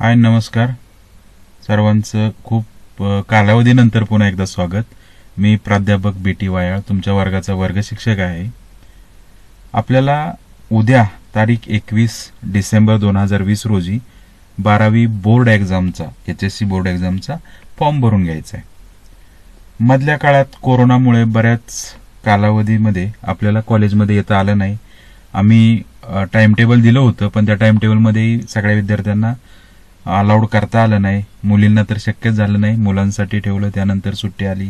हाय, नमस्कार सर्वांचं. खूप कालावधीनंतर पुन्हा एकदा स्वागत. मी प्राध्यापक BT वायाळ, तुमच्या वर्गाचा वर्ग शिक्षक आहे. आपल्याला उद्या तारीख 21 डिसेंबर 2020 रोजी 12वी बोर्ड एक्झामचा HSC बोर्ड एक्झामचा फॉर्म भरून घ्यायचा आहे. मधल्या काळात कोरोनामुळे बऱ्याच कालावधीमध्ये आपल्याला कॉलेजमध्ये येता आलं नाही. आम्ही टाइम टेबल दिलं होतं, पण त्या टाइम टेबलमध्ये सगळ्या विद्यार्थ्यांना अलाउड करता आलं नाही. मुलींना तर शक्यच झालं नाही, मुलांसाठी ठेवलं, त्यानंतर सुट्टी आली.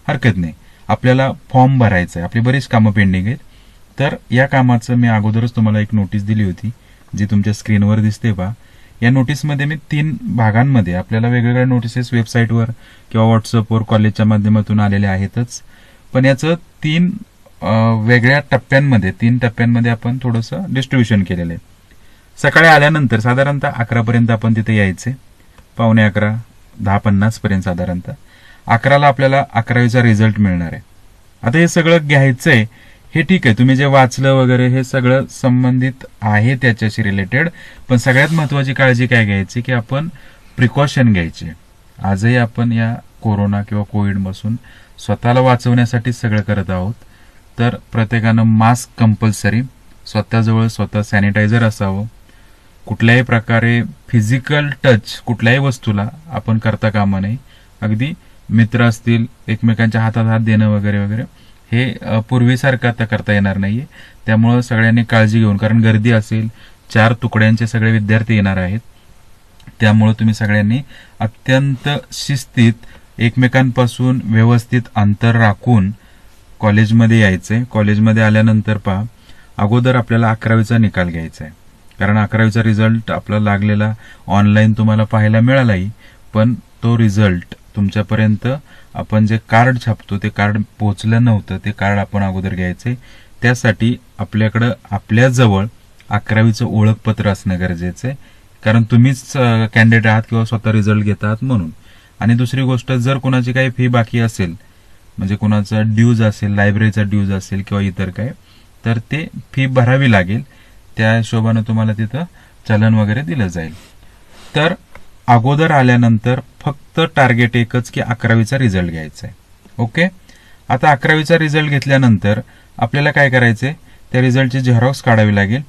हरकत नाही, आपल्याला फॉर्म भरायचा आहे. आपली बरीच कामं पेंडिंग आहेत. तर या कामाचं मी अगोदरच तुम्हाला एक नोटीस दिली होती, जी तुमच्या स्क्रीनवर दिसते पहा. या नोटीसमध्ये मी 3 भागांमध्ये आपल्याला वेगवेगळ्या नोटिसेस वेबसाईटवर किंवा व्हॉट्सअपवर कॉलेजच्या माध्यमातून आलेल्या आहेतच, पण याचं 3 वेगळ्या टप्प्यांमध्ये 3 टप्प्यांमध्ये आपण थोडंसं डिस्ट्रीब्युशन केलेलं आहे. सकाळी आल्यानंतर साधारणतः 11 पर्यंत आपण तिथे यायचे, 11:15, 10:50 पर्यंत साधारणतः. 11ला आपल्याला 11वीचा रिझल्ट मिळणार आहे. आता हे सगळं घ्यायचंय हे ठीक आहे, तुम्ही जे वाचलं वगैरे हे सगळं संबंधित आहे त्याच्याशी रिलेटेड, पण सगळ्यात महत्वाची काळजी काय घ्यायची की आपण प्रिकॉशन घ्यायचे. आजही आपण या कोरोना किंवा कोविडपासून स्वतःला वाचवण्यासाठी सगळं करत आहोत. तर प्रत्येकानं मास्क कंपल्सरी, स्वतःजवळ स्वतः सॅनिटायझर असावं. कुठल्याही प्रकारे फिजिकल टच कुठल्याही वस्तूला आपण करता कामा नये. अगदी मित्र असतील, एकमेकांच्या हातात हात देणं वगैरे वगैरे हे पूर्वीसारखं आता करता येणार नाहीये. त्यामुळं सगळ्यांनी काळजी घेऊन, कारण गर्दी असेल, 4 तुकड्यांचे सगळे विद्यार्थी येणार आहेत, त्यामुळं तुम्ही सगळ्यांनी अत्यंत शिस्तीत एकमेकांपासून व्यवस्थित अंतर राखून कॉलेजमध्ये यायचंय. कॉलेजमध्ये आल्यानंतर पहा, अगोदर आपल्याला 11वीचा निकाल घ्यायचा आहे, कारण 11वीचा रिझल्ट आपला लागलेला ऑनलाईन तुम्हाला पाहायला मिळालाही, पण तो रिझल्ट तुमच्यापर्यंत आपण जे कार्ड छापतो ते कार्ड पोहोचलं नव्हतं. ते कार्ड आपण अगोदर घ्यायचंय. त्यासाठी आपल्याकडं आपल्याजवळ 11वीचं ओळखपत्र असणं गरजेचं आहे, कारण तुम्हीच कॅन्डिडेट आहात किंवा स्वतः रिझल्ट घेत आहात म्हणून. आणि दुसरी गोष्ट, जर कोणाची काही फी बाकी असेल, म्हणजे कोणाचा ड्यूज असेल, लायब्ररीचा ड्यूज असेल किंवा इतर काय, तर ते फी भरावी लागेल. त्या हिशोबानं तुम्हाला तिथं चलन वगैरे दिलं जाईल. तर अगोदर आल्यानंतर फक्त टार्गेट एकच की 11वीचा रिझल्ट घ्यायचा आहे. ओके. आता 11वीचा रिझल्ट घेतल्यानंतर आपल्याला काय करायचंय, त्या रिझल्टची झेरॉक्स काढावी लागेल.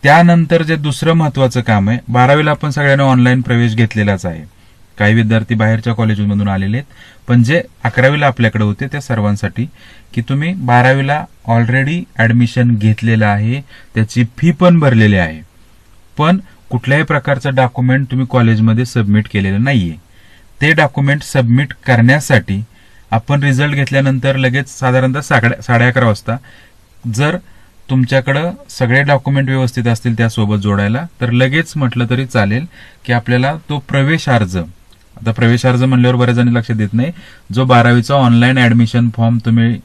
त्यानंतर जे दुसरं महत्वाचं काम आहे, 12वीला आपण सगळ्यांनी ऑनलाईन प्रवेश घेतलेलाच आहे. काही विद्यार्थी बाहेरच्या कॉलेजमधून आलेले आहेत, पण जे 11वीला आपल्याकडे होते त्या सर्वांसाठी की तुम्ही 12वीला ऑलरेडी ऍडमिशन घेतलेलं आहे, त्याची फी पण भरलेली आहे, पण कुठल्याही प्रकारचं डॉक्युमेंट तुम्ही कॉलेजमध्ये सबमिट केलेलं नाहीये. ते डॉक्युमेंट सबमिट करण्यासाठी आपण रिझल्ट घेतल्यानंतर लगेच साधारणतः 11:30 वाजता, जर तुमच्याकडं सगळे डॉक्युमेंट व्यवस्थित असतील त्यासोबत जोडायला, तर लगेच म्हटलं तरी चालेल की आपल्याला तो प्रवेश अर्ज, आता प्रवेश अर्ज म्हणल्यावर बऱ्याच जणी लक्षात देत नाही, जो 12वीचा ऑनलाईन ऍडमिशन फॉर्म तुम्ही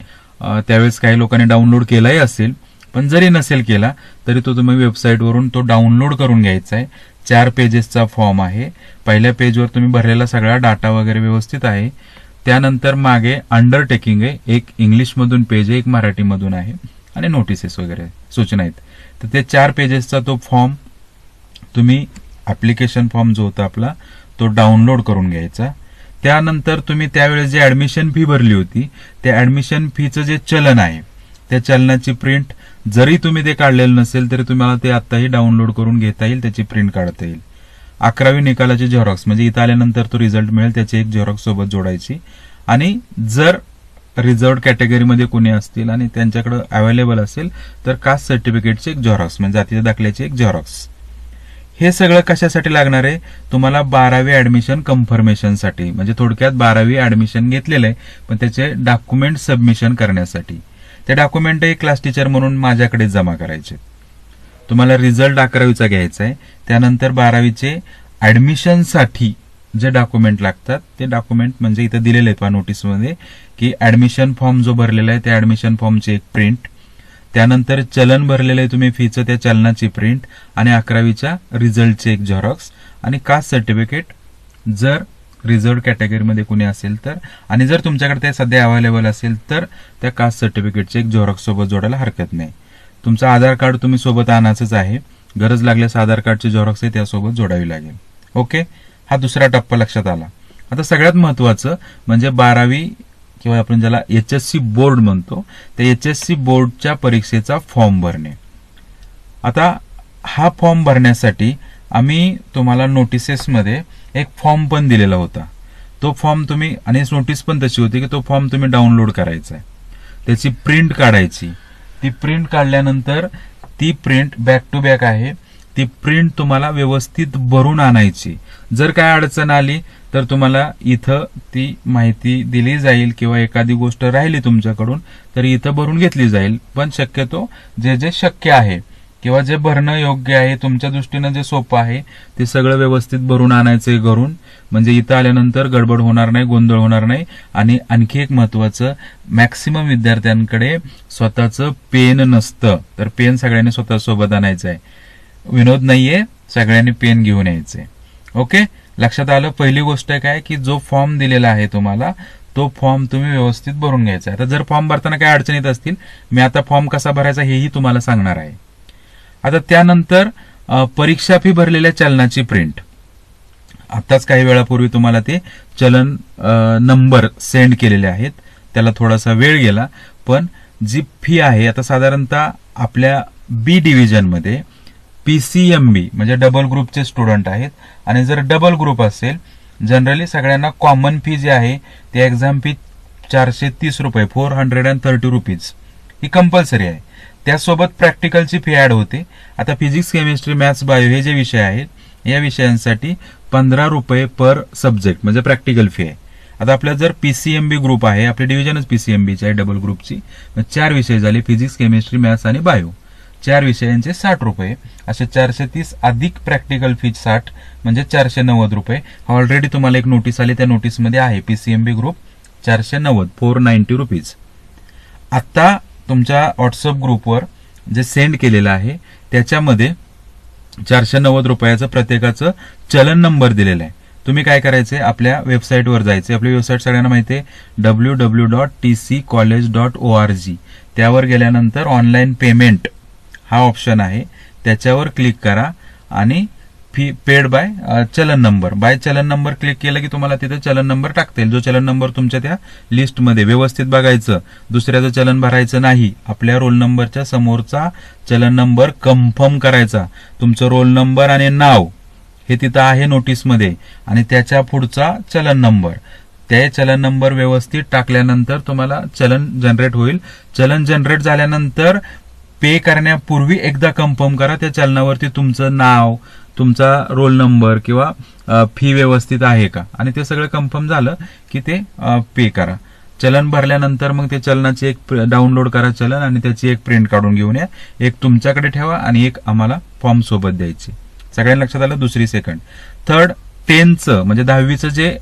त्यावेळेस काही लोकांनी डाउनलोड केलाही असेल, पण जरी नसेल केला तरी तो तुम्ही वेबसाईटवरून तो डाउनलोड करून घ्यायचा आहे. 4 पेजेसचा फॉर्म आहे. पहिल्या पेजवर तुम्ही भरलेला सगळा डाटा वगैरे व्यवस्थित आहे. त्यानंतर मागे अंडरटेकिंग आहे, एक इंग्लिशमधून पेज आहे, एक मराठीमधून आहे, आणि नोटिसेस वगैरे सूचना आहेत. तर ते 4 पेजेसचा तो फॉर्म तुम्ही, ऍप्लिकेशन फॉर्म जो होता आपला, तो डाउनलोड करून घ्यायचा. त्यानंतर तुम्ही त्यावेळेस जी ऍडमिशन फी भरली होती, त्या ऍडमिशन फीचं जे चलन आहे त्या चलनाची प्रिंट, जरी तुम्ही ते काढलेलं नसेल तरी तुम्हाला ते आत्ताही डाउनलोड करून घेता येईल, त्याची प्रिंट काढता येईल. 11वी निकालाची झेरॉक्स, म्हणजे इथं आल्यानंतर तो रिझल्ट मिळेल त्याची एक झेरॉक्स सोबत जोडायची. आणि जर रिझर्व्ड कॅटेगरीमध्ये कोणी असतील आणि त्यांच्याकडे अवेलेबल असेल तर कास्ट सर्टिफिकेटची एक झेरॉक्स, म्हणजे जातीच्या दाखल्याची एक झेरॉक्स. हे सगळं कशासाठी लागणार आहे, तुम्हाला 12वी ऍडमिशन कन्फर्मेशनसाठी, म्हणजे थोडक्यात 12वी ऍडमिशन घेतलेलं आहे पण त्याचे डॉक्युमेंट सबमिशन करण्यासाठी. ते डॉक्युमेंटही क्लास टीचर म्हणून माझ्याकडे जमा करायचे. तुम्हाला रिझल्ट 11वीचा घ्यायचा आहे, त्यानंतर 12वीचे ऍडमिशनसाठी जे डॉक्युमेंट लागतात ते डॉक्युमेंट म्हणजे इथं दिलेले आहेत नोटीसमध्ये की ऍडमिशन फॉर्म जो भरलेला आहे त्या ऍडमिशन फॉर्मची एक प्रिंट, त्यानंतर चलन भरलेलं आहे तुम्ही फीचं, त्या चलनाची प्रिंट, आणि 11वीच्या रिझल्टचे एक झेरॉक्स, आणि कास्ट सर्टिफिकेट जर रिझर्व्ड कॅटेगरीमध्ये कुणी असेल तर, आणि जर तुमच्याकडे ते सध्या अवेलेबल असेल तर त्या कास्ट सर्टिफिकेटचे एक झेरॉक्स सोबत जोडायला हरकत नाही. तुमचं आधार कार्ड तुम्ही सोबत आणायचंच आहे. गरज लागल्यास आधार कार्डची झेरॉक्स आहे त्यासोबत जोडावी लागेल. ओके, हा दुसरा टप्पा लक्षात आला. आता सगळ्यात महत्वाचं म्हणजे 12वी किंवा आपण ज्याला HSC बोर्ड म्हणतो, त्या HSC बोर्डच्या परीक्षेचा फॉर्म भरणे. आता हा फॉर्म भरण्यासाठी आम्ही तुम्हाला नोटिसेसमध्ये एक फॉर्म पण दिलेला होता. तो फॉर्म तुम्ही, आणि नोटीस पण तशी होती की तो फॉर्म तुम्ही डाउनलोड करायचा आहे, त्याची प्रिंट काढायची. ती प्रिंट काढल्यानंतर ती प्रिंट बॅक टू बॅक आहे, ती प्रिंट तुम्हाला व्यवस्थित भरून आणायची. जर काय अडचण आली तर तुम्हाला इथं ती माहिती दिली जाईल, किंवा एखादी गोष्ट राहिली तुमच्याकडून तर इथं भरून घेतली जाईल. पण शक्यतो जे जे शक्य आहे किंवा जे भरणं योग्य आहे, तुमच्या दृष्टीनं जे सोपं आहे ते सगळं व्यवस्थित भरून आणायचं घरून, म्हणजे इथं आल्यानंतर गडबड होणार नाही, गोंधळ होणार नाही. आणि आणखी एक महत्वाचं, मॅक्सिमम विद्यार्थ्यांकडे स्वतःचं पेन नसतं, तर पेन सगळ्यांनी स्वतः सोबत आणायचं आहे. विनोद नाहीये, सगळ्यांनी पेन घेऊन यायचंय. ओके, लक्षात आलं. पहिली गोष्ट काय की जो फॉर्म दिलेला आहे तुम्हाला, तो फॉर्म तुम्ही व्यवस्थित भरून घ्यायचा. आता जर फॉर्म भरताना काही अडचण येत असतील, मी आता फॉर्म कसा भरायचा हेही तुम्हाला सांगणार आहे. आता त्यानंतर परीक्षा फी भरलेल्या चलनाची प्रिंट. आताच काही वेळापूर्वी तुम्हाला ते चलन नंबर सेंड केलेले आहेत, त्याला थोडासा वेळ गेला. पण जी फी आहे, आता साधारणतः आपल्या बी डिव्हिजन मध्ये PCMB म्हणजे डबल ग्रुपचे स्टुडंट आहेत, आणि जर डबल ग्रुप असेल, जनरली सगळ्यांना कॉमन फी जी आहे ती एक्झाम फी 430 रुपये, 430 रुपीज ही कंपल्सरी आहे. त्यासोबत प्रॅक्टिकलची फी ऍड होते. आता फिजिक्स, केमिस्ट्री, मॅथ्स, बायो हे जे विषय आहेत, या विषयांसाठी 15 रुपये पर सब्जेक्ट म्हणजे प्रॅक्टिकल फी आहे. आता आपल्या जर PCMB ग्रुप आहे, आपली डिव्हिजनच PCMBची आहे डबल ग्रुपची, 4 विषय झाले, फिजिक्स, केमिस्ट्री, मॅथ्स आणि बायो. 4 विषयांचे 60 रुपये, असे 430 अधिक प्रॅक्टिकल फी 60 म्हणजे 490 रुपये. ऑलरेडी तुम्हाला एक नोटीस आली, त्या नोटीसमध्ये आहे PCMB ग्रुप 490, 490 रुपीज. आता तुमच्या व्हॉट्सअप ग्रुपवर जे सेंड केलेलं आहे त्याच्यामध्ये 490 रुपयाचं प्रत्येकाचं चलन नंबर दिलेला आहे. तुम्ही काय करायचे, आपल्या वेबसाईटवर जायचे. आपली वेबसाईट सगळ्यांना माहिती आहे, www.tccollege.org. त्यावर गेल्यानंतर ऑनलाईन पेमेंट हा ऑप्शन आहे, त्याच्यावर क्लिक करा आणि फी पेड बाय चलन नंबर, बाय चलन नंबर क्लिक केलं की तुम्हाला तिथे चलन नंबर टाकता येईल. जो चलन नंबर तुमच्या त्या लिस्टमध्ये व्यवस्थित बघायचं, दुसऱ्याचं चलन भरायचं नाही. आपल्या रोल नंबरच्या समोरचा चलन नंबर कन्फर्म करायचा. तुमचं रोल नंबर आणि नाव हे तिथं आहे नोटीसमध्ये, आणि त्याच्या पुढचा चलन नंबर, ते चलन नंबर व्यवस्थित टाकल्यानंतर तुम्हाला चलन जनरेट होईल. चलन जनरेट झाल्यानंतर पे करण्यापूर्वी एकदा कन्फर्म करा त्या चलनावरती तुमचं नाव, तुमचा रोल नंबर किंवा फी व्यवस्थित आहे का, आणि ते सगळं कन्फर्म झालं की ते पे करा. चलन भरल्यानंतर मग ते चलनाची एक डाउनलोड करा चलन, आणि त्याची एक प्रिंट काढून घेऊन या. एक तुमच्याकडे ठेवा आणि एक आम्हाला फॉर्म सोबत द्यायची. सगळ्यांना लक्षात आलं. दुसरी, सेकंड, थर्ड, 10चं म्हणजे 10वीचं जे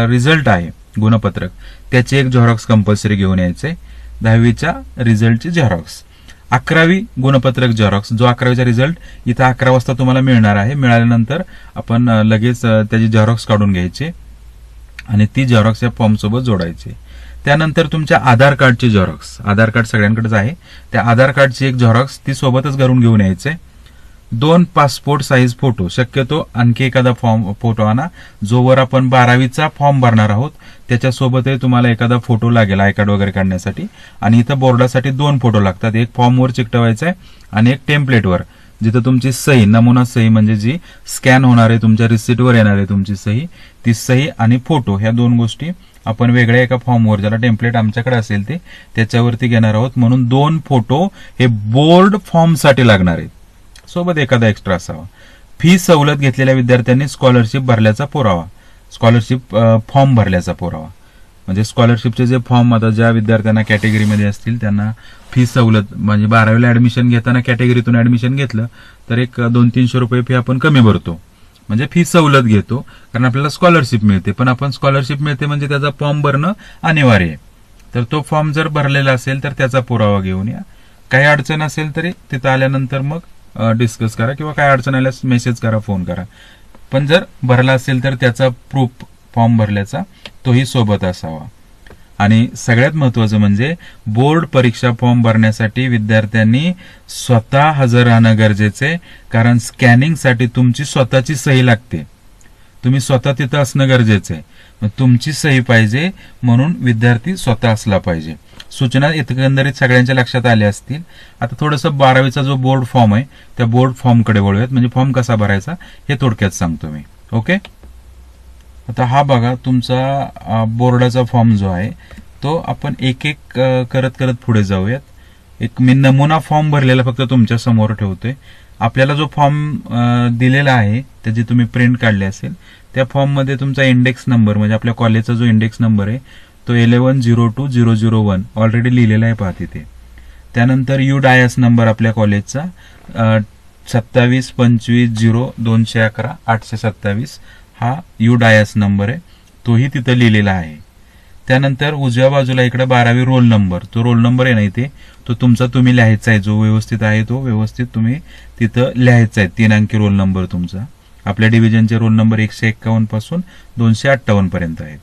रिझल्ट आहे गुणपत्रक, त्याचे एक झेरॉक्स कंपल्सरी घेऊन यायचे. 10वीच्या रिझल्टची झेरॉक्स. 11वी गुणपत्रक झेरॉक्स, जो 11वीचा रिझल्ट इथं 11 वाजता तुम्हाला मिळणार आहे. मिळाल्यानंतर आपण लगेच त्याची झेरॉक्स काढून घ्यायची आणि ती झेरॉक्स या फॉर्म सोबत जोडायची. त्यानंतर तुमच्या आधार कार्डची झेरॉक्स, आधार कार्ड सगळ्यांकडेच आहे, त्या आधार कार्डची एक झेरॉक्स ती सोबतच घरून घेऊन यायचे. 2 पासपोर्ट साईज फोटो, शक्यतो आणखी एखादा फॉर्म फोटो आणा. जोवर आपण 12वीचा फॉर्म भरणार आहोत त्याच्यासोबतही तुम्हाला एखादा फोटो लागेल आय कार्ड वगैरे काढण्यासाठी. आणि इथं बोर्डासाठी 2 फोटो लागतात, एक फॉर्मवर चिकटवायचा आहे आणि एक टेम्पलेटवर, जिथं तुमची सही, नमुना सही म्हणजे जी स्कॅन होणार आहे तुमच्या रिसिटवर येणार आहे तुमची सही, ती सही आणि फोटो ह्या 2 गोष्टी आपण वेगळ्या एका फॉर्मवर, ज्याला टेम्पलेट आमच्याकडे असेल ते त्याच्यावरती घेणार आहोत. म्हणून 2 फोटो हे बोर्ड फॉर्मसाठी लागणार आहेत, सोबत एखादा एक्स्ट्रा असावा. फी सवलत घेतलेल्या विद्यार्थ्यांनी स्कॉलरशिप भरल्याचा पुरावा, स्कॉलरशिप फॉर्म भरल्याचा पुरावा, म्हणजे स्कॉलरशिपचे जे फॉर्म आता ज्या विद्यार्थ्यांना कॅटेगरीमध्ये असतील त्यांना फी सवलत, म्हणजे 12वीला ऍडमिशन घेताना कॅटेगरीतून ऍडमिशन घेतलं तर एक 200-300 रुपये फी आपण कमी भरतो, म्हणजे फी सवलत घेतो, कारण आपल्याला स्कॉलरशिप मिळते. पण आपण स्कॉलरशिप मिळते म्हणजे त्याचा फॉर्म भरणं अनिवार्य आहे. तर तो फॉर्म जर भरलेला असेल तर त्याचा पुरावा घेऊन या. काही अडचण असेल तरी तिथं आल्यानंतर मग डिस्कस करा, किंवा काय अडचण आल्यास मेसेज करा, फोन करा. पण जर भरला असेल तर त्याचा प्रूफ फॉर्म भरल्याचा तोही सोबत असावा. आणि सगळ्यात महत्वाचं म्हणजे बोर्ड परीक्षा फॉर्म भरण्यासाठी विद्यार्थ्यांनी स्वतः हजर राहणं गरजेचे, कारण स्कॅनिंगसाठी तुमची स्वतःची सही लागते. तुम्ही स्वतः तिथं असणं गरजेचं आहे. मग तुमची सही पाहिजे म्हणून विद्यार्थी स्वतः असला पाहिजे. सूचना एकंदरीत सगळ्यांच्या लक्षात आल्या असतील. आता थोडंसं 12वीचा जो बोर्ड फॉर्म आहे त्या बोर्ड फॉर्मकडे वळूयात. म्हणजे फॉर्म कसा भरायचा हे थोडक्यात सांगतो मी. ओके, आता हा बघा तुमचा बोर्डाचा फॉर्म जो आहे तो आपण एक एक करत करत पुढे जाऊयात. एक मी नमुना फॉर्म भरलेला फक्त तुमच्या समोर ठेवतोय. आपल्याला जो फॉर्म दिलेला आहे त्याची तुम्ही प्रिंट काढली असेल, त्या फॉर्ममध्ये तुमचा इंडेक्स नंबर म्हणजे आपल्या कॉलेजचा जो इंडेक्स नंबर आहे तो 11020001 ऑलरेडी लिहिलेला आहे पहा तिथे. त्यानंतर यू डायस नंबर आपल्या कॉलेजचा 27250211 हा यू डायस नंबर आहे, तोही तिथं लिहिलेला आहे. त्यानंतर उजव्या बाजूला इकडे 12वी रोल नंबर, तो रोल नंबर आहे ना इथे, तो तुमचा तुम्ही लिहायचा आहे. जो व्यवस्थित आहे तो व्यवस्थित तुम्ही तिथं लिहायचा आहे. 3 अंकी रोल नंबर तुमचा. आपल्या डिव्हिजनचे रोल नंबर 151 पासून 258 पर्यंत आहेत.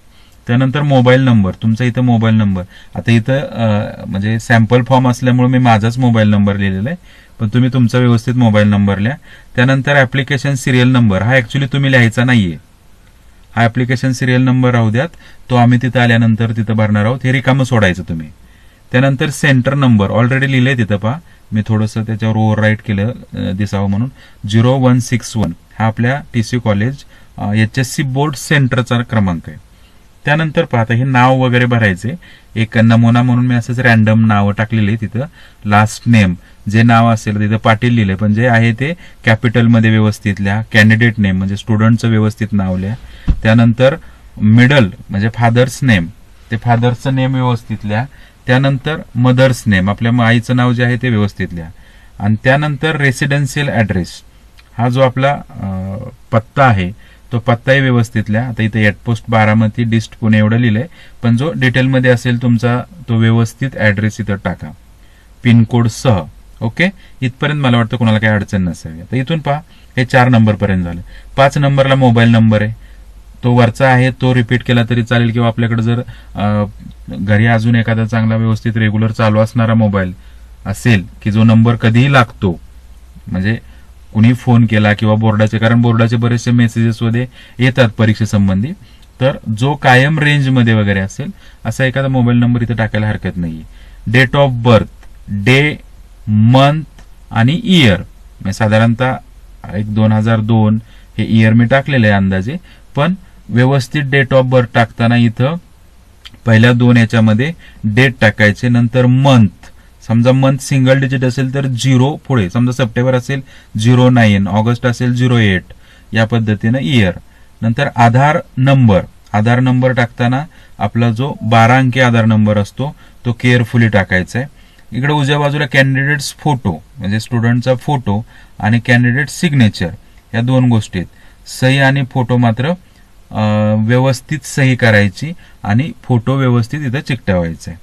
त्यानंतर मोबाईल नंबर, तुमचा इथं मोबाईल नंबर. आता इथं म्हणजे सॅम्पल फॉर्म असल्यामुळे मी माझाच मोबाईल नंबर लिहिलेला आहे, पण तुम्ही तुमचा व्यवस्थित मोबाईल नंबर लिहा. त्यानंतर ऍप्लिकेशन सिरियल नंबर, हा ऍक्च्युली तुम्ही लिहायचा नाहीये. हा ऍप्लिकेशन सिरियल नंबर राहू द्यात, तो आम्ही तिथं आल्यानंतर तिथं भरणार आहोत. हे रिकामं सोडायचं तुम्ही. त्यानंतर सेंटर नंबर ऑलरेडी लिहिलंय तिथं पहा, मी थोडंसं त्याच्यावर ओव्हर राईट केलं दिसावं म्हणून. 0161 हा आपल्या TC कॉलेज HSC बोर्ड सेंटरचा क्रमांक आहे. त्यानंतर पाहता हे नाव वगैरे भरायचे. एक नमुना म्हणून मी असंच रॅन्डम नाव टाकलेली तिथं. लास्ट नेम जे नाव असेल तिथं पाटील लिहिले, पण जे आहे ते कॅपिटलमध्ये व्यवस्थित लिहा. कॅन्डिडेट नेम म्हणजे स्टुडंटचं व्यवस्थित नाव लिहा. त्यानंतर मिडल म्हणजे फादर्स नेम, ते फादर्सचं नेम व्यवस्थित लिहा. त्यानंतर मदर्स नेम आपल्या आईचं नाव जे आहे ते व्यवस्थित लिहा. आणि त्यानंतर रेसिडेन्शियल ऍड्रेस, हा जो आपला पत्ता आहे तो पत्ताही व्यवस्थित लिहा. आता इथे पोस्ट बारामती डिस्ट पुणे एवढं लिहिलंय, पण जो डिटेलमध्ये असेल तुमचा तो व्यवस्थित ऍड्रेस इथं टाका पिनकोड सह. ओके, इथपर्यंत मला वाटतं कोणाला काही अडचण नसावी. आता इथून पहा हे 4 नंबर पर्यंत झालं. 5 नंबरला मोबाईल नंबर आहे, तो वरचा आहे तो रिपीट केला तरी चालेल, किंवा आपल्याकडे जर घरी अजून एखादा चांगला व्यवस्थित रेग्युलर चालू असणारा मोबाईल असेल की जो नंबर कधीही लागतो, म्हणजे कुणी फोन केला किंवा बोर्डाचे, कारण बोर्डाचे बरेचसे मेसेजेस वगैरे येतात परीक्षेसंबंधी, तर जो कायम रेंजमध्ये वगैरे असेल असा एखादा मोबाईल नंबर इथे टाकायला हरकत नाही. Date of birth, day, month आणि इयर, म्हणजे साधारणतः 2002 हे इयर मी टाकलेलं आहे अंदाजे, पण व्यवस्थित डेट ऑफ बर्थ टाकताना इथं पहिल्या 2 याच्यामध्ये डेट टाकायचे. नंतर मंथ, समजा मंथ सिंगल डिजिट असेल तर 0 पुढे, समजा सप्टेंबर असेल 09, ऑगस्ट असेल 08, या पद्धतीनं इयर. नंतर आधार नंबर टाकताना आपला जो 12 अंकी आधार नंबर असतो तो केअरफुली टाकायचा आहे. इकडे उजव्या बाजूला कॅन्डिडेट्स फोटो म्हणजे स्टुडंटचा फोटो आणि कॅन्डिडेट सिग्नेचर या 2 गोष्टी आहेत. सही आणि फोटो मात्र व्यवस्थित सही करायची आणि फोटो व्यवस्थित इथं चिकटवायचा आहे.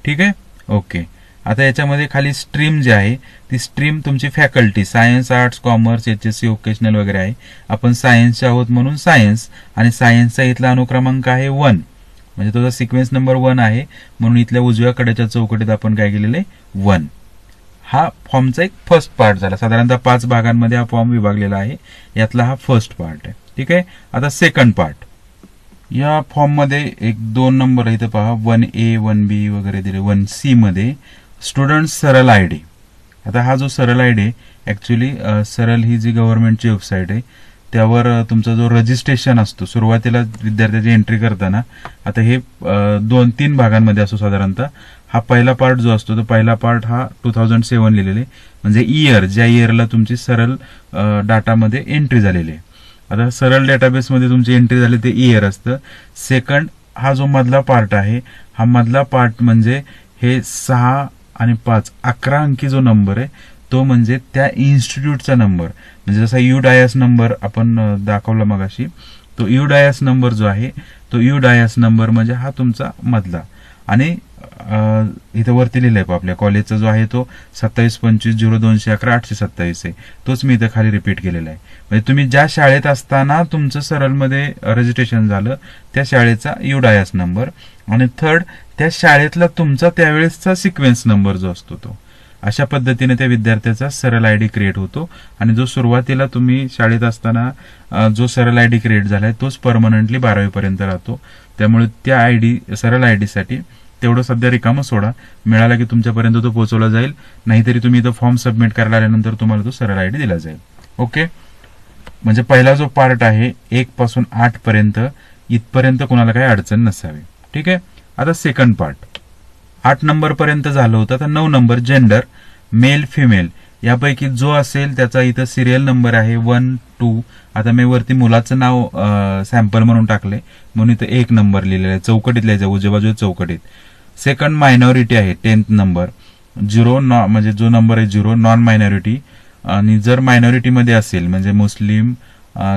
ठीक आहे, ओके. आता याच्यामध्ये खाली स्ट्रीम जी आहे ती स्ट्रीम तुमची faculty science, arts, commerce, HSC, vocational वगैरे आहे. आपण सायन्सचे आहोत म्हणून सायन्स, आणि सायन्सचा इथला अनुक्रमांक आहे 1, म्हणजे तो सिक्वेन्स नंबर 1 आहे म्हणून इथल्या उजव्या कडेच्या चौकटीत आपण काय केलेलं आहे 1. हा फॉर्मचा एक फर्स्ट पार्ट झाला. साधारणतः 5 भागांमध्ये हा फॉर्म विभागलेला आहे, यातला हा फर्स्ट पार्ट आहे. ठीक आहे, आता सेकंड पार्ट. या फॉर्म मध्ये 1-2 नंबर इथे पहा 1A 1B वगैरे दिले. 1C मध्ये स्टुडंट सरल आयडी. आता हा जो सरल आयडी ऍक्च्युली सरल ही जी गव्हर्नमेंटची वेबसाईट आहे त्यावर तुमचा जो रजिस्ट्रेशन असतो सुरुवातीला विद्यार्थ्याची एंट्री करताना, आता हे 2-3 भागांमध्ये असतो साधारणतः. हा पहिला पार्ट जो असतो तो पहिला पार्ट हा 2007 लिहिलेले, म्हणजे इयर, ज्या इयरला तुमची सरल डाटामध्ये एंट्री झालेली आहे. आता सरळ डेटाबेसमध्ये तुमची एंट्री झाली ते इयर असतं. सेकंड हा जो मधला पार्ट आहे, हा मधला पार्ट म्हणजे हे 6 आणि 5 11 अंकी जो नंबर आहे तो म्हणजे त्या इन्स्टिट्यूटचा नंबर, म्हणजे जसा यू डायस नंबर आपण दाखवला मगाशी, तो यू डायस नंबर जो आहे तो यू डायस नंबर म्हणजे हा तुमचा मधला. आणि इथं वरती लिहिलंय पहा, आपल्या कॉलेजचा जो आहे तो 27250211 आहे, तोच मी इथं खाली रिपीट केलेला आहे. म्हणजे तुम्ही ज्या शाळेत असताना तुमचं सरलमध्ये रजिस्ट्रेशन झालं त्या शाळेचा युडायस नंबर, आणि थर्ड त्या शाळेतला तुमचा त्यावेळेसचा सिक्वेन्स नंबर जो असतो तो. अशा पद्धतीने त्या विद्यार्थ्याचा सरळ आयडी क्रिएट होतो, आणि जो सुरुवातीला तुम्ही शाळेत असताना जो सरळ आयडी क्रिएट झालाय तोच परमनंटली 12वी पर्यंत राहतो. त्यामुळे त्या आयडी सरळ आयडी साठी तेवढं सध्या रिकामं सोडा, मिळाला की तुमच्यापर्यंत तो पोहोचवला जाईल, नाहीतरी तुम्ही इथं फॉर्म सबमिट करायला आल्यानंतर तुम्हाला तो सरळ आयडी दिला जाईल. ओके, म्हणजे पहिला जो पार्ट आहे 1 पासून 8 पर्यंत, इथपर्यंत कुणाला काही अडचण नसावी. ठीक आहे. आता सेकंड पार्ट 8 नंबर पर्यंत झालं होतं. आता 9 नंबर जेंडर, मेल फिमेल यापैकी जो असेल त्याचा इथं सिरियल नंबर आहे 1, 2. आता मी वरती मुलाचं नाव सॅम्पल म्हणून टाकले म्हणून इथं 1 नंबर लिहिलेला आहे, चौकटीत लिहायचं, उजव्या बाजूला चौकटीत. सेकंड मायनॉरिटी आहे 10th नंबर, 0 म्हणजे जो नंबर आहे 0 नॉन मायनॉरिटी. आणि जर मायनॉरिटीमध्ये असेल म्हणजे मुस्लिम,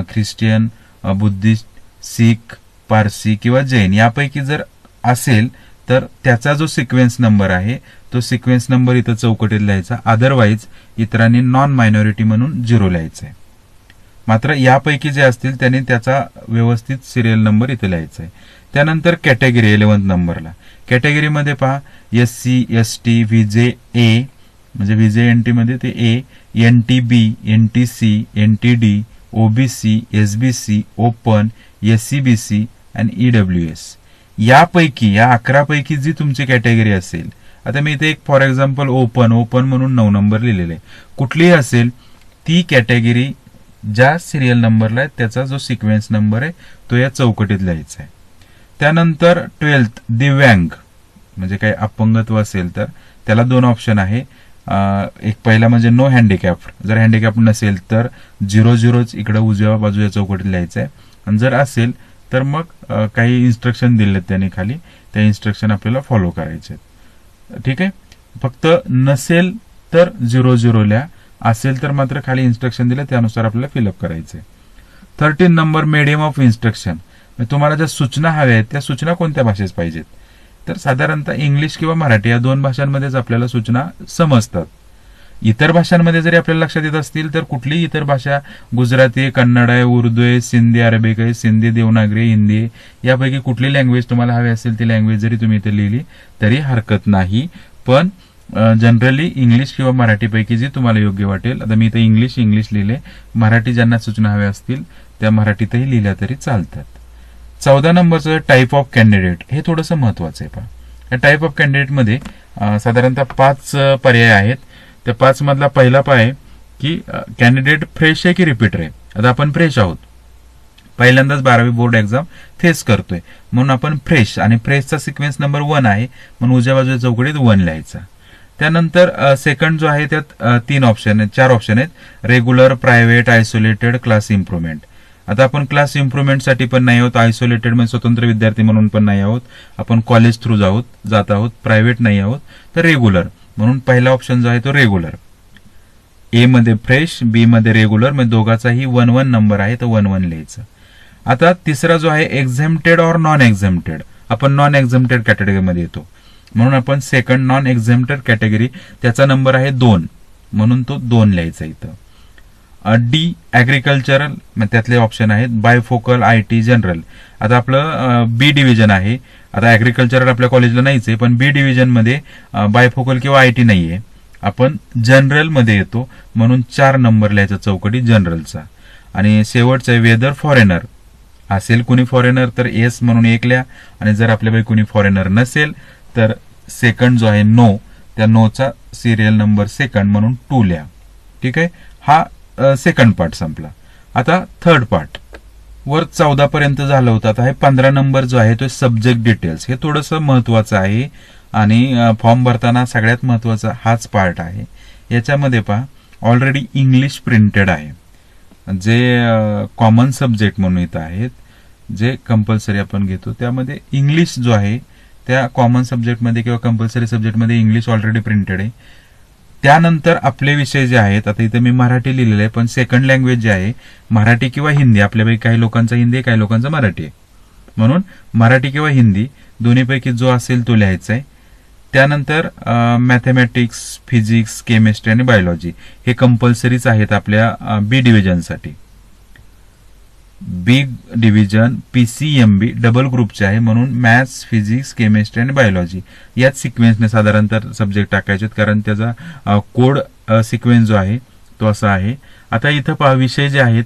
ख्रिश्चियन, बुद्धिस्ट, शीख, पारसी किंवा जैन यापैकी जर असेल तर त्याचा जो सिक्वेन्स नंबर आहे तो सिक्वेन्स नंबर इथं चौकटीत लिहायचा. अदरवाईज इतरांनी नॉन मायनॉरिटी म्हणून 0 लिहायचं आहे. मात्र यापैकी जे असतील त्यांनी त्याचा व्यवस्थित सिरियल नंबर इथे लिहायचा आहे. त्यानंतर कॅटेगरी 11th नंबरला, कॅटेगरीमध्ये पहा SC, ST, VJ A म्हणजे VJ NT मध्ये ते A, NTB, NTC, NTD, OBC, SBC, open, SCBC आणि EWS. यापैकी या 11 पैकी जी तुमची कॅटेगरी असेल, आता मी इथे एक फॉर एक्झाम्पल ओपन म्हणून 9 नंबर लिहिलेले आहे, कुठलीही असेल ती कॅटेगरी ज्या सिरियल नंबरला आहे त्याचा जो सिक्वेन्स नंबर आहे तो या चौकटीत लिहायचा आहे. त्यानंतर 12th दिव्यांग म्हणजे काही अपंगत्व असेल तर त्याला 2 ऑप्शन आहे. एक पहिला म्हणजे नो हँडिकॅप, जर हँडिकॅप नसेल तर 00 इकडे उजव्या बाजूच्या चौकटीत लिहायचं आहे, आणि जर असेल तर मग काही इन्स्ट्रक्शन दिलेत त्यांनी खाली, त्या इन्स्ट्रक्शन आपल्याला फॉलो करायचे. ठीक आहे. फक्त नसेल तर 00 लिहा, असेल तर मात्र खाली इन्स्ट्रक्शन दिले त्यानुसार आपल्याला फिलअप करायचे. 13 नंबर मीडियम ऑफ इन्स्ट्रक्शन, तुम्हाला ज्या सूचना हव्या आहेत त्या सूचना कोणत्या भाषेत पाहिजेत, तर साधारणतः इंग्लिश किंवा मराठी या 2 भाषांमध्येच आपल्याला सूचना समजतात. इतर भाषांमध्ये जरी आपल्याला लक्षात येत असतील तर कुठलीही इतर भाषा, गुजराती, कन्नड आहे, उर्दू आहे, सिंधी अरेबिक आहे, सिंधी देवनागरी, हिंदी आहे, यापैकी कुठली लँग्वेज तुम्हाला हवी असेल ती लँग्वेज जरी तुम्ही इथे लिहिली तरी हरकत नाही. पण जनरली इंग्लिश किंवा मराठीपैकी जी तुम्हाला योग्य वाटेल, आता मी इथे इंग्लिश लिहिले, मराठी ज्यांना सूचना हव्या असतील त्या मराठीतही लिहिल्या तरी चालतात. 14 नंबरचं टाईप ऑफ कॅन्डिडेट, हे थोडंसं महत्वाचं आहे. पहा, या टाईप ऑफ कॅन्डिडेटमध्ये साधारणतः 5 पर्याय आहेत. त्या 5 मधला पहिला आहे की कॅन्डिडेट फ्रेश आहे की रिपीटर आहे. आता आपण फ्रेश आहोत, पहिल्यांदाच 12वी बोर्ड एक्झाम फेस करतोय म्हणून आपण फ्रेश, आणि फ्रेशचा सिक्वेन्स नंबर 1 आहे म्हणून उजव्या बाजूच्या चौकटीत 1 लिहायचा. त्यानंतर सेकंड जो आहे त्यात 4 ऑप्शन आहेत, regular, private, isolated, class improvement. आता आपण क्लास इम्प्रुव्हमेंटसाठी पण नाही आहोत, आयसोलेटेड म्हणजे स्वतंत्र विद्यार्थी म्हणून पण नाही आहोत, आपण कॉलेज थ्रू जात आहोत, प्रायव्हेट नाही आहोत, तर रेग्युलर म्हणून पहिला ऑप्शन जो आहे तो रेग्युलर. ए मध्ये फ्रेश, बी मध्ये रेग्युलर, म्हणजे दोघाचाही 1-1 नंबर आहे तर 1-1 लिहायचं. आता तिसरा जो आहे एक्झेम्प्टेड और नॉन एक्झेम्प्टेड, आपण नॉन एक्झेम्प्टेड कॅटेगरीमध्ये येतो म्हणून आपण सेकंड नॉन एक्झेम्प्टेड कॅटेगरी, त्याचा नंबर आहे 2 म्हणून तो 2 लिहायचा इथं. डी ऍग्रिकल्चरल, त्यातले ऑप्शन आहेत बायफोकल, IT, जनरल. आता आपलं बी डिव्हिजन आहे, आता ऍग्रिकल्चरल आपल्या कॉलेजला नाहीच आहे, पण बी डिव्हिजन मध्ये बायफोकल किंवा IT नाहीये, आपण जनरल मध्ये येतो म्हणून 4 नंबर लिहायचा चौकटी जनरलचा. आणि शेवटचं आहे वेदर फॉरेनर, असेल कुणी फॉरेनर तर एस म्हणून 1 लिहा, आणि जर आपल्यापैकी कुणी फॉरेनर नसेल तर सेकंड जो आहे नो, त्या नोचा सिरियल नंबर सेकंड म्हणून 2 लिहा. ठीक आहे. हा सेकंड पार्ट संपला. आता थर्ड पार्ट वर 14 पर्यंत झालं होतं. आता हे 15 नंबर जो आहे तो सब्जेक्ट डिटेल्स, हे थोडंसं महत्वाचं आहे आणि फॉर्म भरताना सगळ्यात महत्वाचा हाच पार्ट आहे. याच्यामध्ये पहा ऑलरेडी इंग्लिश प्रिंटेड आहे, जे कॉमन सब्जेक्ट म्हणून इथं आहेत, जे कंपल्सरी आपण घेतो त्यामध्ये इंग्लिश जो आहे त्या कॉमन सब्जेक्टमध्ये किंवा कंपल्सरी सब्जेक्टमध्ये इंग्लिश ऑलरेडी प्रिंटेड आहे. त्यानंतर आपले विषय जे आहेत, आता इथे मी मराठी लिहिलेलं आहे पण सेकंड लँग्वेज जे आहे मराठी किंवा हिंदी, आपल्यापैकी काही लोकांचा हिंदी आहे, काही लोकांचा मराठी आहे, म्हणून मराठी किंवा हिंदी दोन्हीपैकी जो असेल तो लिहायचा आहे. त्यानंतर मॅथमॅटिक्स, फिजिक्स, केमिस्ट्री आणि बायोलॉजी हे कंपल्सरीच आहेत आपल्या बी डिव्हिजनसाठी. बी डिव्हिजन PCMB डबल ग्रुपचे आहे, म्हणून मॅथ्स, फिजिक्स, केमिस्ट्री आणि बायोलॉजी याच सिक्वेन्सने साधारणतः सब्जेक्ट टाकायचे, कारण त्याचा कोड सिक्वेन्स जो आहे तो असा आहे. आता इथं पहा विषय जे आहेत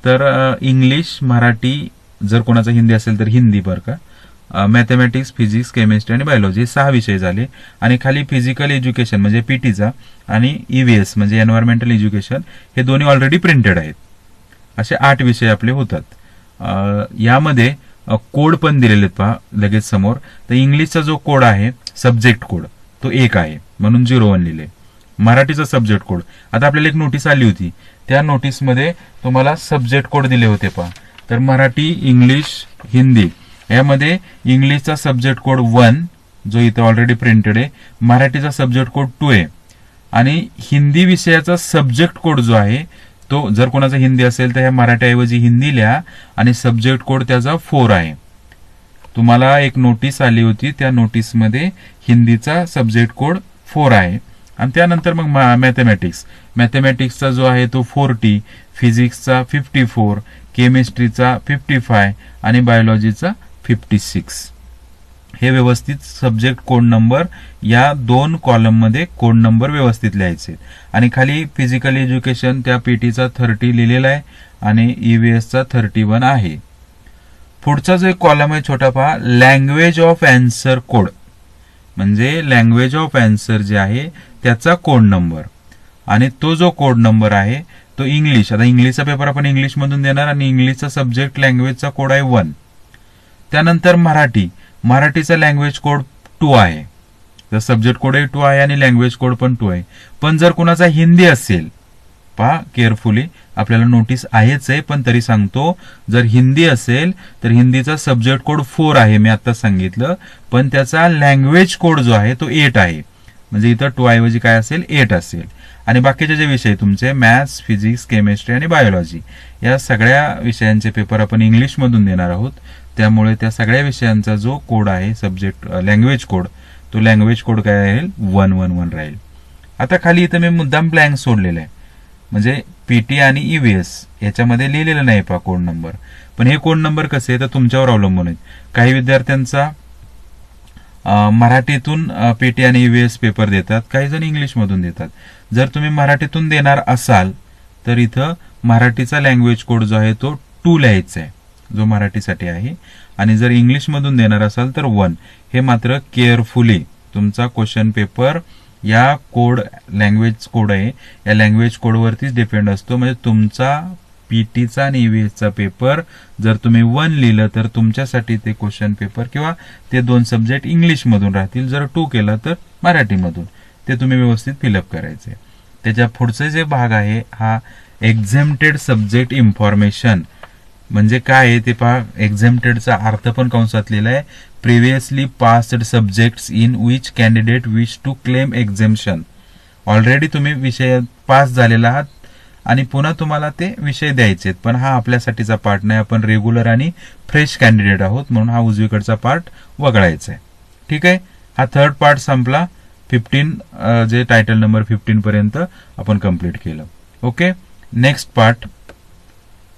तर इंग्लिश, मराठी, जर कोणाचा हिंदी असेल तर हिंदी बरं का, मॅथमॅटिक्स, फिजिक्स, केमिस्ट्री आणि बायोलॉजी हे 6 विषय झाले. आणि खाली फिजिकल एज्युकेशन म्हणजे पीटीचा आणि EVS म्हणजे एन्व्हायरमेंटल एज्युकेशन हे दोन्ही ऑलरेडी प्रिंटेड आहेत. असे 8 विषय आपले होतात. यामध्ये कोड पण दिलेले आहेत पहा लगेच समोर. तर इंग्लिशचा जो कोड आहे सब्जेक्ट कोड तो 1 आहे, म्हणून 01 लिहिले. मराठीचा सब्जेक्ट कोड, आता आपल्याला एक नोटीस आली होती, त्या नोटीसमध्ये तुम्हाला सब्जेक्ट कोड दिले होते पहा. तर मराठी, इंग्लिश, हिंदी यामध्ये इंग्लिशचा सब्जेक्ट कोड 1 जो इथं ऑलरेडी प्रिंटेड आहे, मराठीचा सब्जेक्ट कोड 2 आहे आणि हिंदी विषयाचा सब्जेक्ट कोड जो आहे तो, जर कोणाचा हिंदी असेल तर ह्या मराठीऐवजी हिंदी लिहा आणि सब्जेक्ट कोड त्याचा 4 आहे. तुम्हाला एक नोटीस आली होती, त्या नोटीसमध्ये हिंदीचा सब्जेक्ट कोड 4 आहे. आणि त्यानंतर मग मॅथमॅटिक्सचा जो आहे तो 40, फिजिक्सचा 54, केमिस्ट्रीचा 55 आणि बायोलॉजीचा 56. हे व्यवस्थित सब्जेक्ट कोड नंबर या 2 कॉलममध्ये कोड नंबर व्यवस्थित लिहायचे. आणि खाली फिजिकल एज्युकेशन त्या पीटीचा 30 लिहिलेला आहे आणि EVSचा 31 आहे. पुढचा जो एक कॉलम आहे छोटा पहा, लँग्वेज ऑफ अँसर कोड म्हणजे लँग्वेज ऑफ अँसर जे आहे त्याचा कोड नंबर. आणि तो जो कोड नंबर आहे तो इंग्लिश, आता इंग्लिशचा पेपर आपण इंग्लिश मधून देणार आणि इंग्लिशचा सब्जेक्ट लँग्वेजचा कोड आहे 1. त्यानंतर मराठीचा लँग्वेज कोड 2 आहे. तर सब्जेक्ट कोड 2 आहे आणि लँग्वेज कोड पण 2 आहे. पण जर कुणाचा हिंदी असेल, पहा केअरफुली, आपल्याला नोटीस आहेच आहे पण तरी सांगतो, जर हिंदी असेल तर हिंदीचा सब्जेक्ट कोड 4 आहे, मी आता सांगितलं, पण त्याचा लँग्वेज कोड जो आहे तो 8 आहे. म्हणजे इथं 2 ऐवजी काय असेल, 8 असेल. आणि बाकीचे जे विषय तुमचे मॅथ्स, फिजिक्स, केमिस्ट्री आणि बायोलॉजी या सगळ्या विषयांचे पेपर आपण इंग्लिश मधून देणार आहोत. त्यामुळे त्या सगळ्या विषयांचा जो कोड आहे सब्जेक्ट लँग्वेज कोड, तो लँग्वेज कोड काय राहील, 111 राहील. आता खाली इथं मी मुद्दाम ब्लँक सोडलेला आहे, म्हणजे पीटी आणि EVS याच्यामध्ये लिहिलेलं नाही पहा कोड नंबर. पण हे कोड नंबर कसे तर तुमच्यावर अवलंबून आहेत. काही विद्यार्थ्यांचा मराठीतून पीटी आणि EVS पेपर देतात, काही जण इंग्लिश मधून देतात. जर तुम्ही मराठीतून देणार असाल तर इथं मराठीचा लँग्वेज कोड जो आहे तो 2 लिहायचा आहे, जो मराठीसाठी आहे. आणि जर इंग्लिश मधून देणार असाल तर 1. हे मात्र केअरफुली तुमचा क्वेश्चन पेपर या कोड लँग्वेज कोड आहे या लँग्वेज कोडवरतीच डिपेंड असतो. म्हणजे तुमचा पीटीचा आणि EVSचा पेपर जर तुम्ही 1 लिहिलं तर तुमच्यासाठी ते क्वेश्चन पेपर किंवा ते 2 सब्जेक्ट इंग्लिश मधून राहतील. जर 2 केला तर मराठीमधून. ते तुम्ही व्यवस्थित फिलअप करायचे. त्याच्या पुढचे जे भाग आहे हा एक्झेम्प्टेड सब्जेक्ट इन्फॉर्मेशन म्हणजे काय आहे ते पहा. एक्झेम्प्टेडचा अर्थ पण कंसात लिहिला आहे, previously passed subjects in which candidate wish to claim exemption. Already तुम्ही विषय पास झालेला आहात आणि पुन्हा तुम्हाला ते विषय द्यायचे आहेत, पण हा आपल्यासाठीचा पार्ट नाही. आपण रेग्युलर आणि फ्रेश कॅन्डिडेट आहोत, म्हणून हा उजवीकडचा पार्ट वगळायचा आहे. ठीक आहे, हा थर्ड पार्ट संपला. 15 जे टायटल नंबर 15 पर्यंत आपण कंप्लीट केलं. ओके, नेक्स्ट पार्ट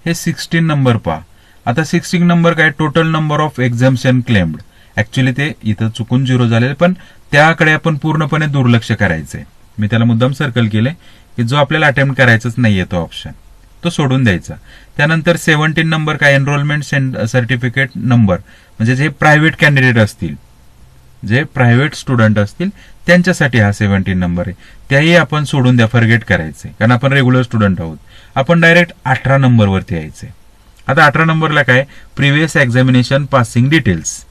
हे 16 नंबर पहा. आता 16 नंबर काय, total number of exemption claimed. Actually ते इथं चुकून 0 झालेले, पण त्याकडे आपण पूर्णपणे दुर्लक्ष करायचंय. मी त्याला मुद्दाम सर्कल केले की जो आपल्याला अटेम्प्ट करायचाच नाहीये तो ऑप्शन तो सोडून द्यायचा. त्यानंतर 17 नंबर काय, एनरोलमेंट सर्टिफिकेट नंबर म्हणजे जे प्रायव्हेट कॅन्डिडेट असतील, जे प्रायव्हेट स्टुडंट असतील त्यांच्यासाठी हा 17 नंबर आहे. त्याही आपण सोडून द्या, फॉरगेट करायचे, कारण आपण रेग्युलर स्टुडंट आहोत. आपण डायरेक्ट 18 नंबरवरती यायचे. आता 18 नंबरला काय, प्रिव्हियस एक्झामिनेशन पासिंग डिटेल्स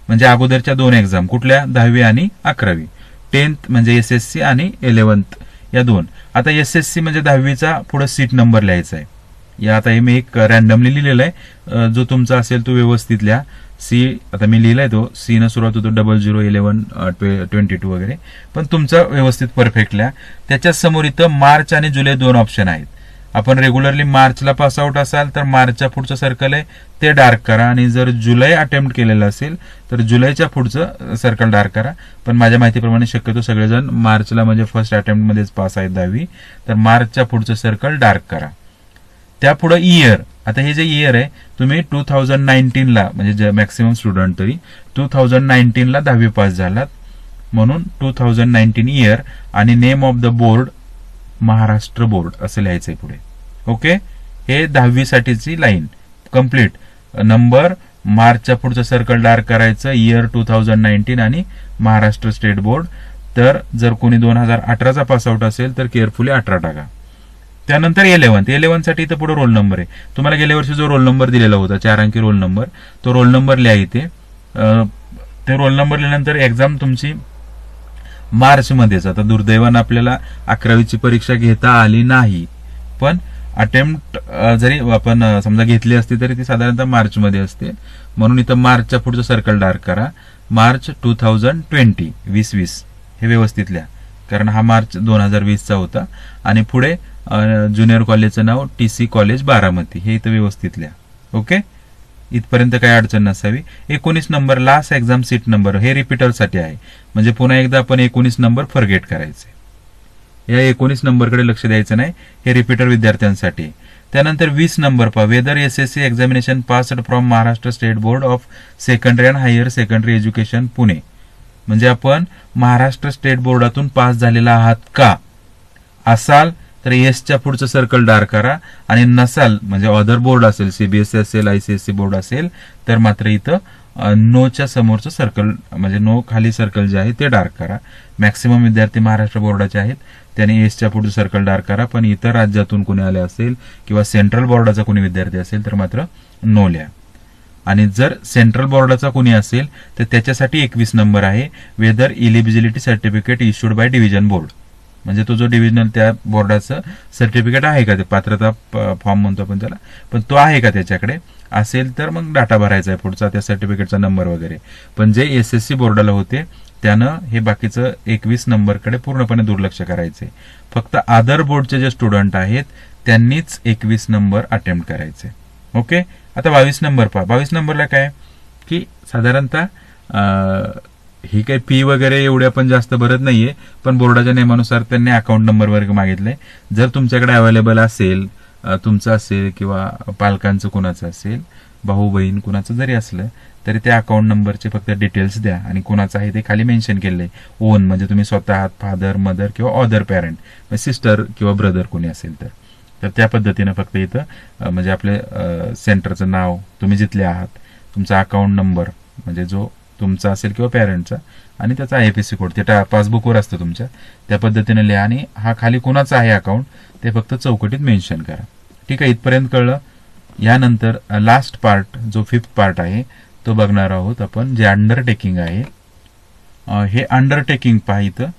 म्हणजे अगोदरच्या 2 एक्झाम कुठल्या, 10वी आणि 11वी. 10th म्हणजे SSC आणि 11th या 2. आता SSC म्हणजे 10वीचा पुढे सीट नंबर लिहायचा आहे. या आता हे मी एक रॅन्डमली लिहिलेला आहे, जो तुमचा असेल तो व्यवस्थित लिहा. सी आता मी लिहिलाय तो सी न सुरुवात होतो 00, 11, 22 वगैरे, पण तुमचा व्यवस्थित परफेक्ट लिहा. त्याच्या समोर इथं मार्च आणि जुलै 2 ऑप्शन आहेत. आपण रेग्युलरली मार्चला पास आउट असाल तर मार्चच्या पुढचं सर्कल आहे ते डार्क करा, आणि जर जुलै अटेम्प्ट केलेलं असेल तर जुलैच्या पुढचं सर्कल डार्क करा. पण माझ्या माहितीप्रमाणे शक्यतो सगळेजण मार्चला म्हणजे फर्स्ट अटेम्प्ट मध्येच पास आहेत 10वी, तर मार्चच्या पुढचं सर्कल डार्क करा. त्यापुढे इयर, आता हे जे इयर आहे तुम्ही 2019ला म्हणजे मॅक्सिमम स्टुडंट तरी 2019ला 10वी पास झालात, म्हणून 2019 इयर आणि name of the board Maharashtra board असं लिहायचंय पुढे. ओके, हे 10वी साठीची लाईन कम्प्लीट. नंबर, मार्चच्या पुढचं सर्कल डार्क करायचं, इयर 2019 आणि महाराष्ट्र स्टेट बोर्ड. तर जर कोणी 2018चा पासआउट असेल तर केअरफुली 18 टाका. त्यानंतर 11th साठी इथं पुढे रोल नंबर आहे. तुम्हाला गेल्या वर्षी जो रोल नंबर दिलेला होता 4 अंकी रोल नंबर, तो रोल नंबर लिहा इथे. ते रोल नंबर लिहिल्यानंतर एक्झाम तुमची मार्च मध्येच. आता दुर्दैवानं आपल्याला 11वीची परीक्षा घेता आली नाही, पण अटेम्प्ट जरी आपण समजा घेतली असती तरी ती साधारणतः मार्च मध्ये असते, म्हणून इथं मार्चच्या पुढचं सर्कल डार्क करा. मार्च 2020 2020 हे व्यवस्थित लिहा, कारण हा मार्च 2020चा होता. आणि पुढे ज्युनियर कॉलेजचं नाव TC कॉलेज बारामती हे इथं व्यवस्थित लिहा. ओके, इथपर्यंत काही अडचण नसावी. 19 number last exam seat number हे रिपीटरसाठी आहे, म्हणजे पुन्हा एकदा आपण 19 नंबर फॉरगेट करायचे. या 19 नंबरकडे लक्ष द्यायचं नाही, हे रिपीटर विद्यार्थ्यांसाठी. त्यानंतर 20 नंबर पहा, whether SSC examination passed from Maharashtra state board of secondary and higher secondary education Pune. म्हणजे आपण महाराष्ट्र स्टेट बोर्डातून पास झालेला आहात का? असाल तर एसच्या पुढचं सर्कल डार्क करा, आणि नसाल म्हणजे अदर बोर्ड असेल, CBSE असेल, ICSE बोर्ड असेल तर मात्र इथं नोच्या समोरचं सर्कल म्हणजे नो खाली सर्कल जे आहे ते डार्क करा. मॅक्सिमम विद्यार्थी महाराष्ट्र बोर्डाचे आहेत, त्याने एसच्या पुढचं सर्कल डार्क करा. पण इतर राज्यातून कोणी आले असेल किंवा सेंट्रल बोर्डाचा कोणी विद्यार्थी असेल तर मात्र नो लिहा. आणि जर सेंट्रल बोर्डाचा कोणी असेल तर त्याच्यासाठी 21 नंबर आहे, whether eligibility certificate issued by division board. म्हणजे तो जो डिव्हिजनल त्या बोर्डाचं सर्टिफिकेट आहे का, ते पात्रता फॉर्म म्हणतो आपण त्याला, पण तो आहे का त्याच्याकडे, असेल तर मग डाटा भरायचा आहे पुढचा, त्या सर्टिफिकेटचा नंबर वगैरे. पण जे SSC बोर्डाला होते त्यानं हे बाकीचं 21 नंबरकडे पूर्णपणे दुर्लक्ष करायचे. फक्त आदर बोर्डचे जे स्टुडंट आहेत त्यांनीच 21 नंबर अटेम्प्ट करायचे. ओके, आता 22 नंबर पहा. 22 नंबरला काय की साधारणतः ही काही फी वगैरे एवढी आपण जास्त भरत नाहीये, पण बोर्डाच्या नियमानुसार त्यांनी अकाउंट नंबर वगैरे मागितले. जर तुमच्याकडे अवेलेबल असेल, तुमचं असेल किंवा पालकांचं कुणाचं असेल, भाऊ बहीण कुणाचं जरी असलं तरी त्या अकाउंट नंबरचे फक्त डिटेल्स द्या, आणि कुणाचं आहे ते खाली मेन्शन केलंय ओन, म्हणजे तुम्ही स्वतः आहात, फादर मदर किंवा अदर पॅरेंट, सिस्टर किंवा ब्रदर कोणी असेल तर त्या पद्धतीनं फक्त इथं म्हणजे आपले सेंटरचं नाव, तुम्ही जिथले आहात, तुमचा अकाउंट नंबर म्हणजे जो तुमचा असेल किंवा पॅरेंटचा, आणि त्याचा IFSC कोड ते पासबुकवर असतं तुमच्या, त्या पद्धतीने लिहा. आणि हा खाली कोणाचा आहे अकाउंट ते फक्त चौकटीत मेन्शन करा. ठीक आहे, इथपर्यंत कळलं. यानंतर लास्ट पार्ट जो 5th पार्ट आहे तो बघणार आहोत आपण, जे अंडरटेकिंग आहे. हे अंडरटेकिंग पहा इथं,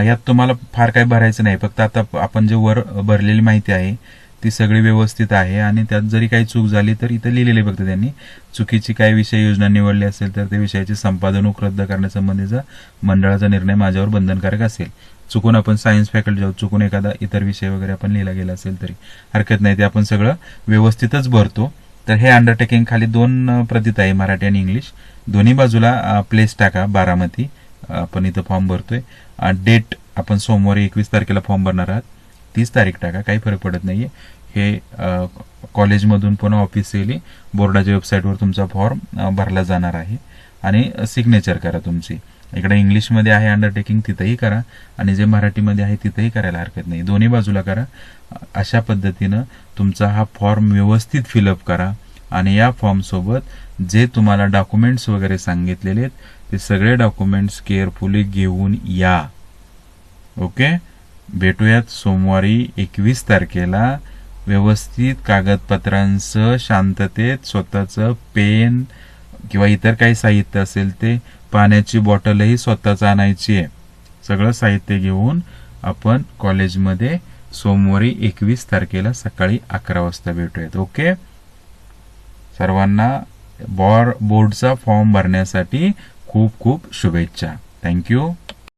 यात तुम्हाला फार काही भरायचं नाही, फक्त आता आपण जे वर भरलेली माहिती आहे ती सगळी व्यवस्थित आहे, आणि त्यात जरी काही चूक झाली तर इथं लिहिलेली फक्त त्यांनी चुकीची काही विषय योजना निवडली असेल तर त्या विषयाची संपादनूक रद्द करण्यासंबंधीचा मंडळाचा निर्णय माझ्यावर बंधनकारक असेल. चुकून आपण सायन्स फॅकल्टी जाऊ, चुकून एखादा इतर विषय वगैरे आपण लिहिला गेला असेल तरी हरकत नाही, ते आपण सगळं व्यवस्थितच भरतो. तर हे अंडरटेकिंग खाली 2 प्रतीत आहे, मराठी आणि इंग्लिश. दोन्ही बाजूला प्लेस टाका, बारामती आपण इथं फॉर्म भरतोय. डेट आपण सोमवारी 21 तारखेला फॉर्म भरणार आहात, 30 तारीख टाका, काही फरक पडत नाहीये. हे कॉलेजमधून पुन्हा ऑफिशियली बोर्डाच्या वेबसाईटवर तुमचा फॉर्म भरला जाणार आहे, आणि सिग्नेचर करा तुमची. इकडे इंग्लिशमध्ये आहे अंडरटेकिंग, तिथंही करा, आणि जे मराठीमध्ये आहे तिथंही करायला हरकत नाही, दोन्ही बाजूला करा. अशा पद्धतीनं तुमचा हा फॉर्म व्यवस्थित फिलअप करा, आणि या फॉर्म सोबत जे तुम्हाला डॉक्युमेंट्स वगैरे सांगितलेले आहेत ते सगळे डॉक्युमेंट्स केअरफुली घेऊन या. ओके, भेटूयात सोमवारी 21 तारखेला व्यवस्थित कागदपत्रांसह, शांततेत. स्वतःचं पेन किंवा इतर काही साहित्य असेल ते, पाण्याची बॉटलही स्वतःच आणायची आहे. सगळं साहित्य घेऊन आपण कॉलेजमध्ये सोमवारी 21 तारखेला सकाळी 11 वाजता भेटूयात. ओके, सर्वांना बोर्डचा फॉर्म भरण्यासाठी खूप खूप शुभेच्छा. थँक्यू.